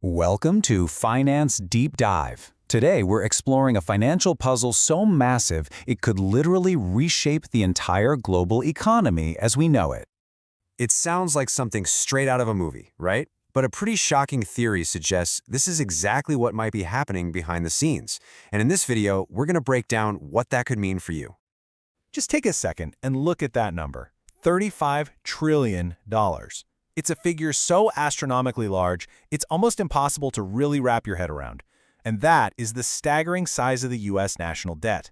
Welcome to Finance Deep Dive. Today, we're exploring a financial puzzle so massive it could literally reshape the entire global economy as we know it. It sounds like something straight out of a movie, right? But a pretty shocking theory suggests this is exactly what might be happening behind the scenes. And in this video, we're going to break down what that could mean for you. Just take a second and look at that number, $35 trillion. It's a figure so astronomically large, it's almost impossible to really wrap your head around. And that is the staggering size of the U.S. national debt.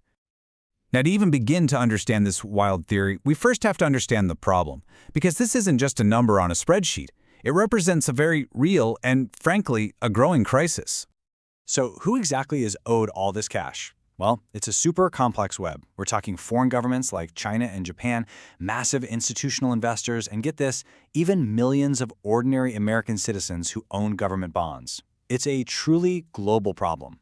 Now, to even begin to understand this wild theory, we first have to understand the problem, because this isn't just a number on a spreadsheet. It represents a very real and, frankly, a growing crisis. So who exactly is owed all this cash? Well, it's a super complex web. We're talking foreign governments like China and Japan, massive institutional investors, and get this, even millions of ordinary American citizens who own government bonds. It's a truly global problem.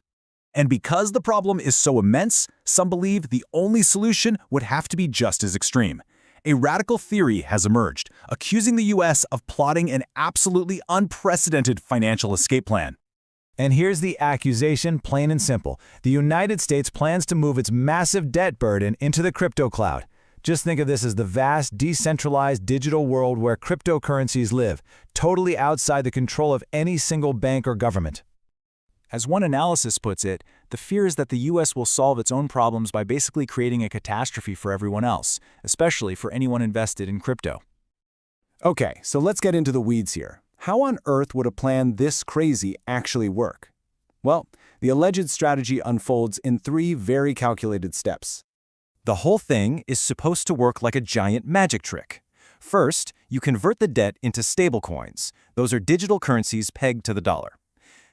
And because the problem is so immense, some believe the only solution would have to be just as extreme. A radical theory has emerged, accusing the U.S. of plotting an absolutely unprecedented financial escape plan. And here's the accusation, plain and simple. The United States plans to move its massive debt burden into the crypto cloud. Just think of this as the vast, decentralized digital world where cryptocurrencies live, totally outside the control of any single bank or government. As one analysis puts it, the fear is that the U.S. will solve its own problems by basically creating a catastrophe for everyone else, especially for anyone invested in crypto. Okay, so let's get into the weeds here. How on earth would a plan this crazy actually work? Well, the alleged strategy unfolds in 3 very calculated steps. The whole thing is supposed to work like a giant magic trick. First, you convert the debt into stablecoins. Those are digital currencies pegged to the dollar.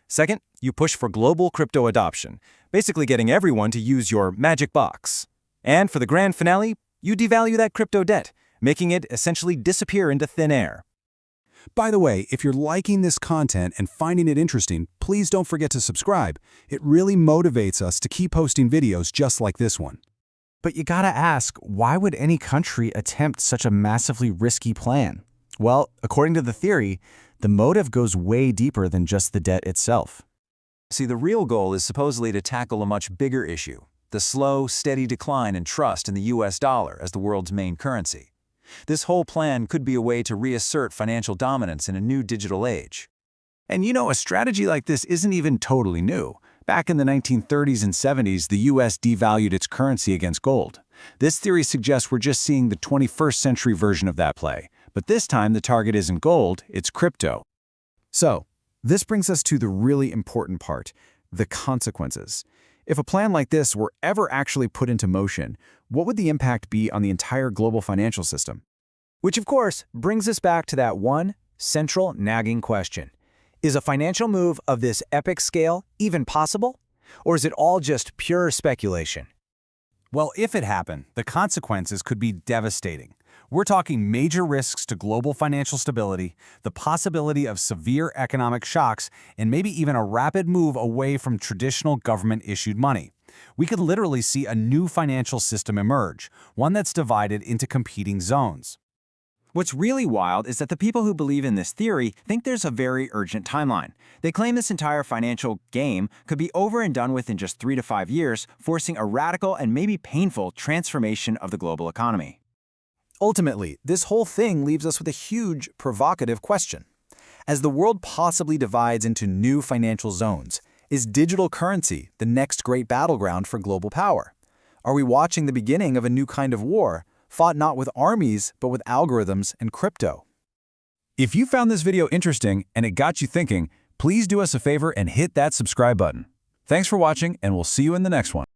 Second, you push for global crypto adoption, basically getting everyone to use your magic box. And for the grand finale, you devalue that crypto debt, making it essentially disappear into thin air. By the way, if you're liking this content and finding it interesting, please don't forget to subscribe. It really motivates us to keep posting videos just like this one. But you gotta ask, why would any country attempt such a massively risky plan? Well, according to the theory, the motive goes way deeper than just the debt itself. See, the real goal is supposedly to tackle a much bigger issue, the slow, steady decline in trust in the US dollar as the world's main currency. This whole plan could be a way to reassert financial dominance in a new digital age. And you know, a strategy like this isn't even totally new. Back in the 1930s and 70s, the U.S. devalued its currency against gold. This theory suggests we're just seeing the 21st century version of that play. But this time, the target isn't gold, it's crypto. So, this brings us to the really important part, the consequences. If a plan like this were ever actually put into motion, what would the impact be on the entire global financial system? Which, of course, brings us back to that one central nagging question. Is a financial move of this epic scale even possible? Or is it all just pure speculation? Well, if it happened, the consequences could be devastating. We're talking major risks to global financial stability, the possibility of severe economic shocks, and maybe even a rapid move away from traditional government-issued money. We could literally see a new financial system emerge, one that's divided into competing zones. What's really wild is that the people who believe in this theory think there's a very urgent timeline. They claim this entire financial game could be over and done with in just 3 to 5 years, forcing a radical and maybe painful transformation of the global economy. Ultimately, this whole thing leaves us with a huge, provocative question. As the world possibly divides into new financial zones, is digital currency the next great battleground for global power? Are we watching the beginning of a new kind of war, fought not with armies, but with algorithms and crypto? If you found this video interesting and it got you thinking, please do us a favor and hit that subscribe button. Thanks for watching, and we'll see you in the next one.